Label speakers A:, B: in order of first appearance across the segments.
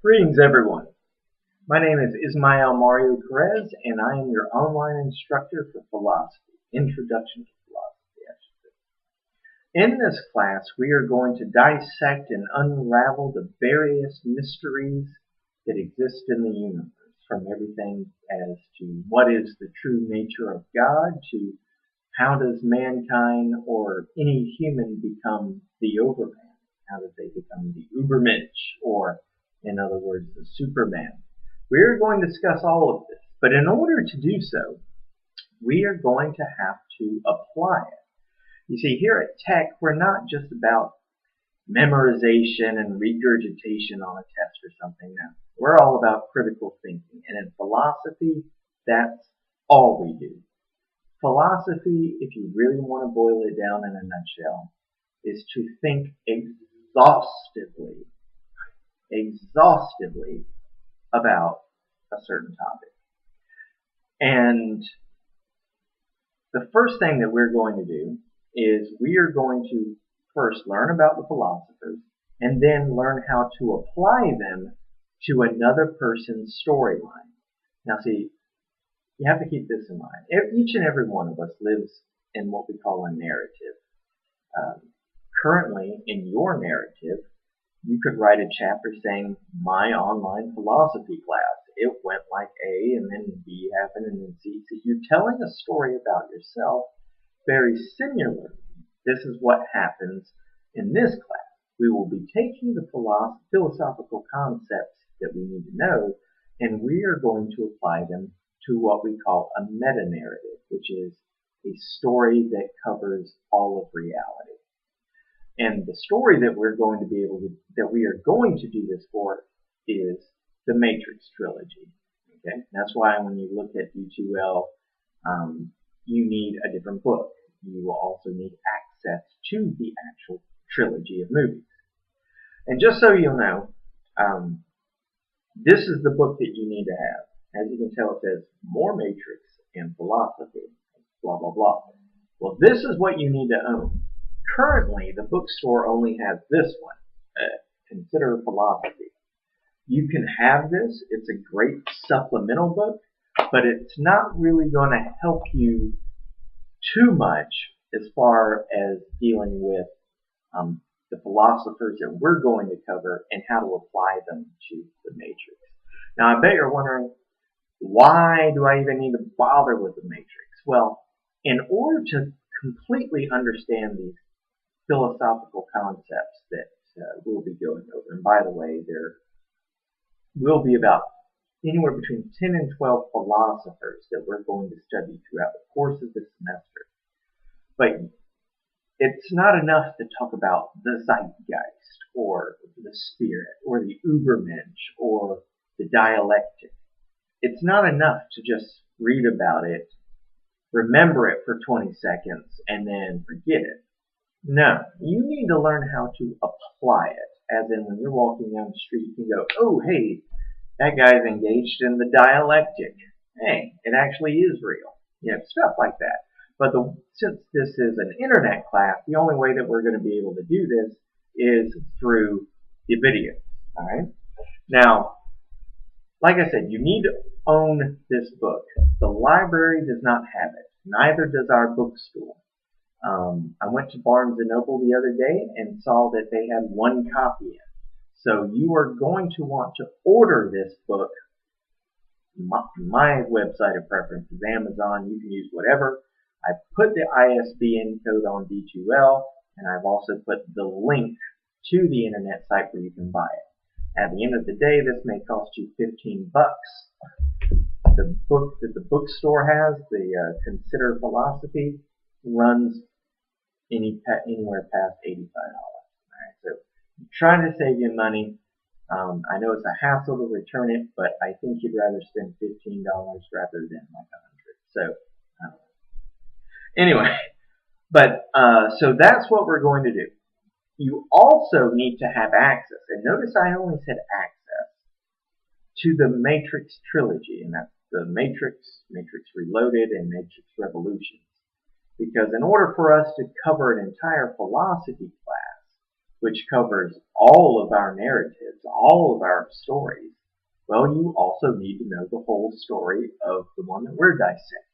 A: Greetings, everyone. My name is Ismael Mario Perez, and I am your online instructor for philosophy, Introduction to Philosophy, I should say. In this class, we are going to dissect and unravel the various mysteries that exist in the universe, from everything as to what is the true nature of God to how does mankind or any human become the Overman? How do they become the Ubermensch, or in other words, the Superman? We're going to discuss all of this, but in order to do so, we are going to have to apply it. You see, here at Tech, we're not just about memorization and regurgitation on a test or something. Now, we're all about critical thinking, and in philosophy, that's all we do. Philosophy, if you really want to boil it down in a nutshell, is to think exhaustively about a certain topic. And the first thing that we're going to do is we are going to first learn about the philosophers and then learn how to apply them to another person's storyline. Now see, you have to keep this in mind. Each and every one of us lives in what we call a narrative. Currently, in your narrative, you could write a chapter saying, my online philosophy class. It went like A, and then B happened, and then C. So you're telling a story about yourself very similarly. This is what happens in this class. We will be taking the philosophical concepts that we need to know, and we are going to apply them to what we call a meta-narrative, which is a story that covers all of reality. And the story that we are going to do this for is the Matrix trilogy. Okay, that's why when you look at D2L, you need a different book. You will also need access to the actual trilogy of movies. And just so you'll know, this is the book that you need to have. As you can tell, it says more Matrix and philosophy, blah, blah, blah. Well, this is what you need to own. Currently, the bookstore only has this one, Consider Philosophy. You can have this. It's a great supplemental book, but it's not really going to help you too much as far as dealing with the philosophers that we're going to cover and how to apply them to the Matrix. Now, I bet you're wondering, why do I even need to bother with the Matrix? Well, in order to completely understand these philosophical concepts that we'll be going over, and by the way, there will be about anywhere between 10 and 12 philosophers that we're going to study throughout the course of this semester. But it's not enough to talk about the zeitgeist, or the spirit, or the Ubermensch, or the dialectic. It's not enough to just read about it, remember it for 20 seconds, and then forget it. No, you need to learn how to apply it. As in, when you're walking down the street, you can go, oh, hey, that guy's engaged in the dialectic. Hey, it actually is real. You know, stuff like that. But since this is an internet class, the only way that we're going to be able to do this is through the video. All right? Now, like I said, you need to own this book. The library does not have it. Neither does our bookstore. I went to Barnes & Noble the other day and saw that they had one copy in. So you are going to want to order this book. My website of preference is Amazon. You can use whatever. I put the ISBN code on D2L, and I've also put the link to the internet site where you can buy it. At the end of the day, this may cost you $15. The book that the bookstore has, the Consider Philosophy, runs anywhere past $85. Alright, so I'm trying to save you money. I know it's a hassle to return it, but I think you'd rather spend $15 rather than like $100. So, anyway, but so that's what we're going to do. You also need to have access, and notice I only said access, to the Matrix trilogy, and that's the Matrix, Matrix Reloaded, and Matrix Revolutions. Because in order for us to cover an entire philosophy class, which covers all of our narratives, all of our stories, well, you also need to know the whole story of the one that we're dissecting.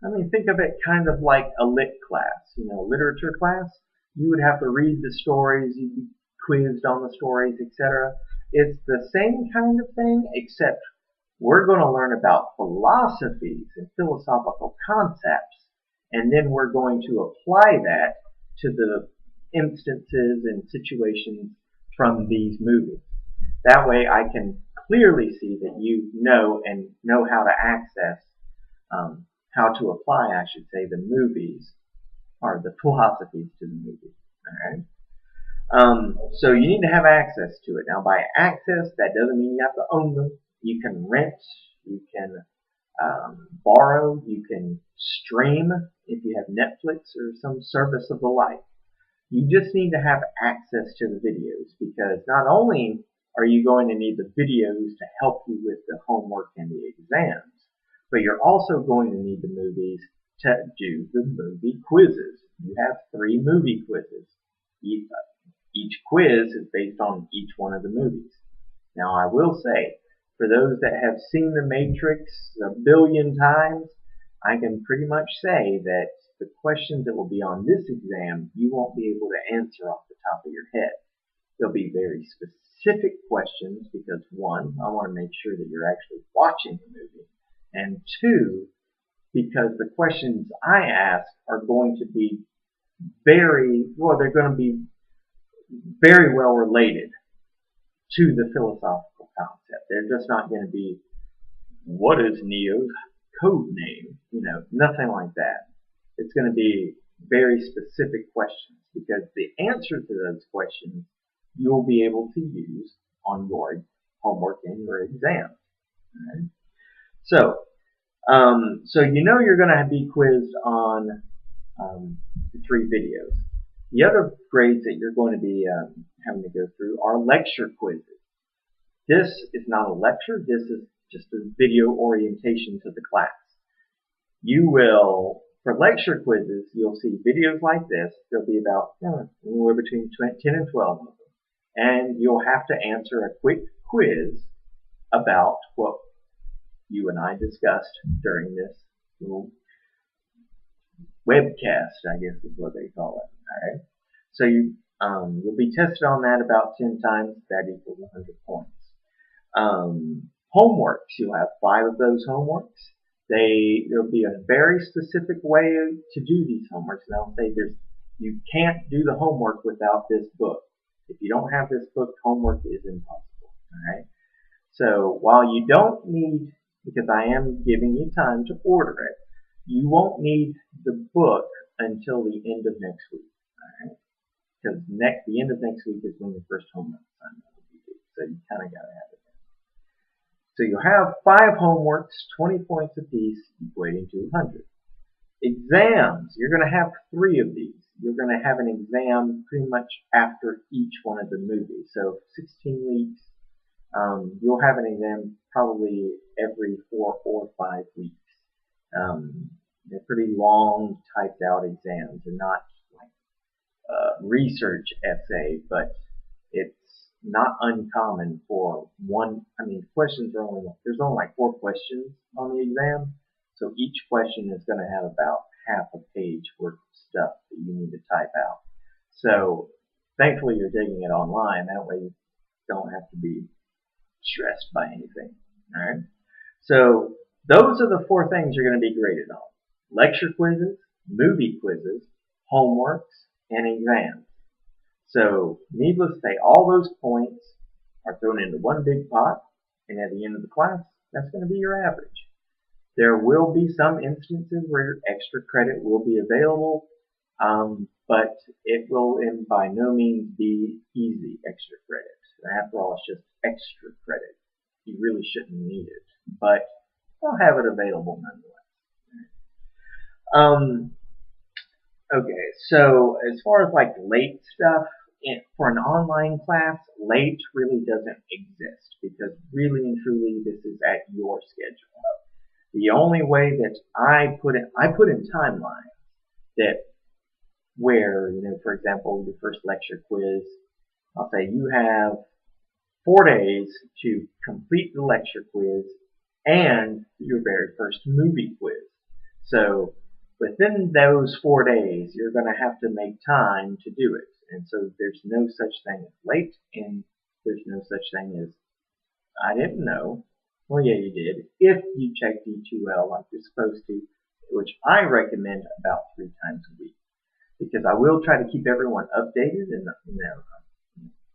A: I mean, think of it kind of like a lit class, a literature class. You would have to read the stories, you'd be quizzed on the stories, etc. It's the same kind of thing, except we're going to learn about philosophies and philosophical concepts, and then we're going to apply that to the instances and situations from these movies. That way I can clearly see that you know how to access, how to apply, I should say, the movies, or the philosophies to the movies. Alright? So you need to have access to it. Now by access, that doesn't mean you have to own them. You can rent, you can borrow, you can stream if you have Netflix or some service of the like. You just need to have access to the videos, because not only are you going to need the videos to help you with the homework and the exams, but you're also going to need the movies to do the movie quizzes. You have 3 movie quizzes. Each quiz is based on each one of the movies. Now I will say, for those that have seen The Matrix a billion times, I can pretty much say that the questions that will be on this exam, you won't be able to answer off the top of your head. They'll be very specific questions because 1, I want to make sure that you're actually watching the movie, and 2, because the questions I ask are going to be they're going to be very well related to the philosophical concept. They're just not going to be, what is Neo's code name? Nothing like that. It's going to be very specific questions, because the answer to those questions you'll be able to use on your homework and your exam. Right? So you're going to be quizzed on the 3 videos. The other grades that you're going to be having to go through are lecture quizzes. This is not a lecture. This is just a video orientation to the class. You will, for lecture quizzes, you'll see videos like this. There'll be about anywhere between 10 and 12 of them. And you'll have to answer a quick quiz about what you and I discussed during this little webcast, I guess is what they call it. All right. So you'll be tested on that about 10 times. That equals 100 points. Homeworks. You'll have 5 of those homeworks. There'll be a very specific way to do these homeworks. And I'll say you can't do the homework without this book. If you don't have this book, homework is impossible. All right. So while you don't need, because I am giving you time to order it, you won't need the book until the end of next week. All right. Because the end of next week is when your first homework assignment will be due. So you kind of got to have it. So you'll have 5 homeworks, 20 points apiece, equating to 100. Exams, you're going to have 3 of these. You're going to have an exam pretty much after each one of the movies. So 16 weeks, you'll have an exam probably every 4 or 5 weeks. They're pretty long, typed out exams. They're not like research essay, but it's not uncommon for questions there's only like 4 questions on the exam. So each question is going to have about half a page worth of stuff that you need to type out. So thankfully you're taking it online. That way you don't have to be stressed by anything. Alright? So those are the 4 things you're going to be graded on. Lecture quizzes, movie quizzes, homeworks, and exams. So needless to say, all those points are thrown into one big pot, and at the end of the class, that's going to be your average. There will be some instances where extra credit will be available, but it will by no means be easy extra credit. After all, it's just extra credit. You really shouldn't need it, but they'll have it available nonetheless. Okay, so as far as like late stuff, for an online class, late really doesn't exist, because really and truly this is at your schedule. The only way that I put in timelines that where, for example, your first lecture quiz, I'll say you have 4 days to complete the lecture quiz and your very first movie quiz. So within those 4 days, you're going to have to make time to do it. And so there's no such thing as late, and there's no such thing as I didn't know. Well, yeah, you did. If you check D2L like you're supposed to, which I recommend about 3 times a week, because I will try to keep everyone updated and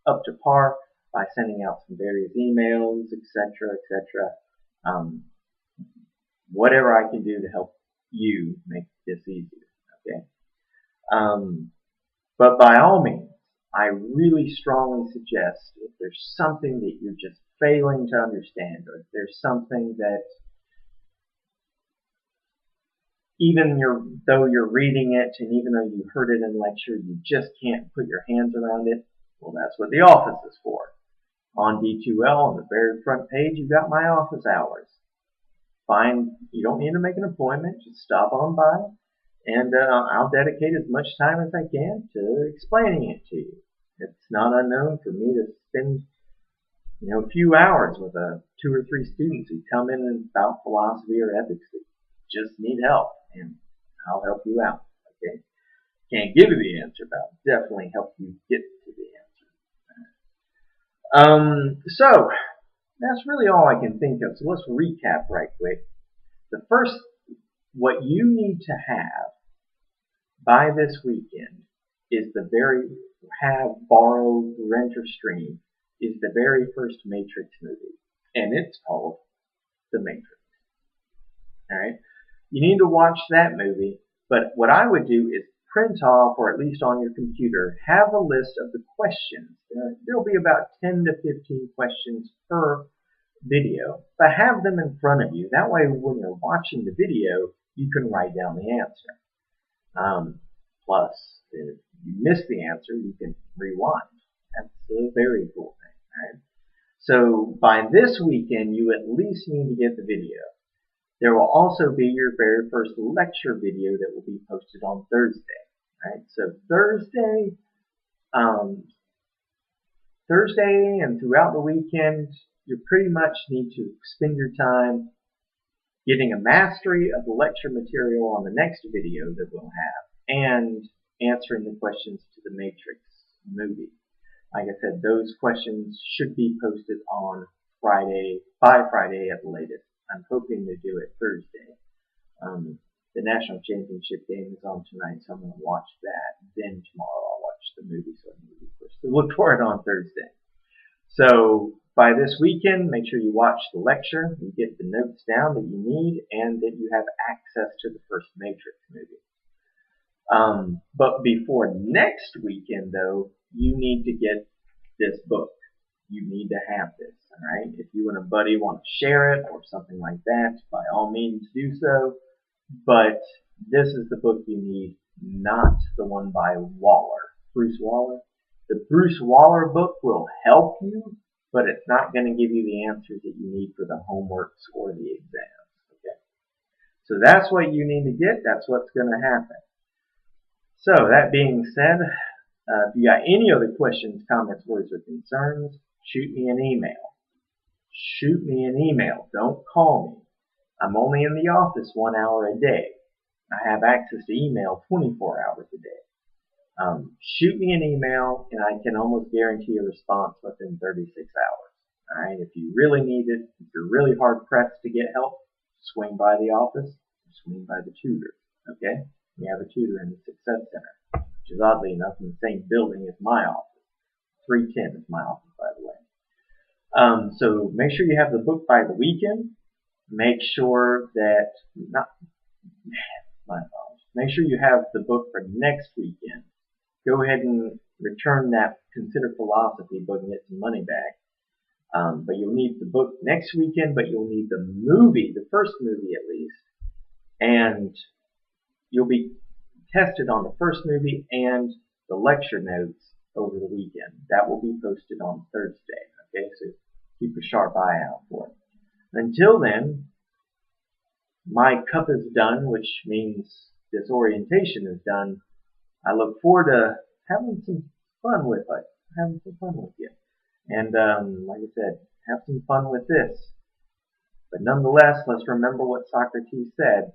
A: up to par by sending out some various emails, etc., etc. Whatever I can do to help you make this easier. Okay. But by all means, I really strongly suggest if there's something that you're just failing to understand, or if there's something that even though you're reading it and even though you heard it in lecture, you just can't put your hands around it, well, that's what the office is for. On D2L, on the very front page, you've got my office hours. You don't need to make an appointment, just stop on by, and I'll dedicate as much time as I can to explaining it to you. It's not unknown for me to spend a few hours with 2 or 3 students who come in about philosophy or ethics that just need help, and I'll help you out. Okay, can't give you the answer, but I'll definitely help you get to the answer. So that's really all I can think of. So let's recap right quick. The first, what you need to have by this weekend is borrow, rent, or stream is the very first Matrix movie, and it's called The Matrix. All right, you need to watch that movie. But what I would do is print off, or at least on your computer, have a list of the questions. There'll be about 10 to 15 questions per video, but have them in front of you. That way, when you're watching the video, you can write down the answer. Plus, if you miss the answer, you can rewind. That's a very cool thing. Right? So by this weekend, you at least need to get the video. There will also be your very first lecture video that will be posted on Thursday. Right? So Thursday and throughout the weekend, you pretty much need to spend your time getting a mastery of the lecture material on the next video that we'll have, and answering the questions to the Matrix movie. Like I said, those questions should be posted on Friday, by Friday at the latest. I'm hoping to do it Thursday. The national championship game is on tonight, so I'm going to watch that. Then tomorrow I'll watch the movie, so look for it on Thursday. So by this weekend, make sure you watch the lecture, you get the notes down that you need, and that you have access to the first Matrix movie. But before next weekend, though, you need to get this book. You need to have this, all right? If you and a buddy want to share it or something like that, by all means do so. But this is the book you need, not the one by Bruce Waller. The Bruce Waller book will help you, but it's not going to give you the answers that you need for the homeworks or the exams. Okay? So that's what you need to get. That's what's going to happen. So that being said, if you got any other questions, comments, worries, or concerns, shoot me an email. Shoot me an email. Don't call me. I'm only in the office 1 hour a day. I have access to email 24 hours a day. Shoot me an email, and I can almost guarantee a response within 36 hours. All right. If you really need it, if you're really hard pressed to get help, swing by the office, swing by the tutor. Okay. We have a tutor in the Success Center, which is oddly enough in the same building as my office. 310 is my office, by the way. So make sure you have the book by the weekend. Make sure that make sure you have the book for next weekend. Go ahead and return that Consider Philosophy book and get some money back. But you'll need the book next weekend, but you'll need the movie, the first movie at least, and you'll be tested on the first movie and the lecture notes over the weekend. That will be posted on Thursday. Okay, so keep a sharp eye out for it. Until then, my cup is done, which means this orientation is done. I look forward to having some fun with it, having some fun with you. And like I said, have some fun with this. But nonetheless, let's remember what Socrates said.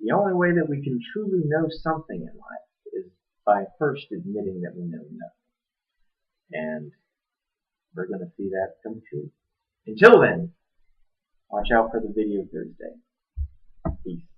A: The only way that we can truly know something in life is by first admitting that we know nothing. And we're going to see that come true. Until then, watch out for the video Thursday. Peace.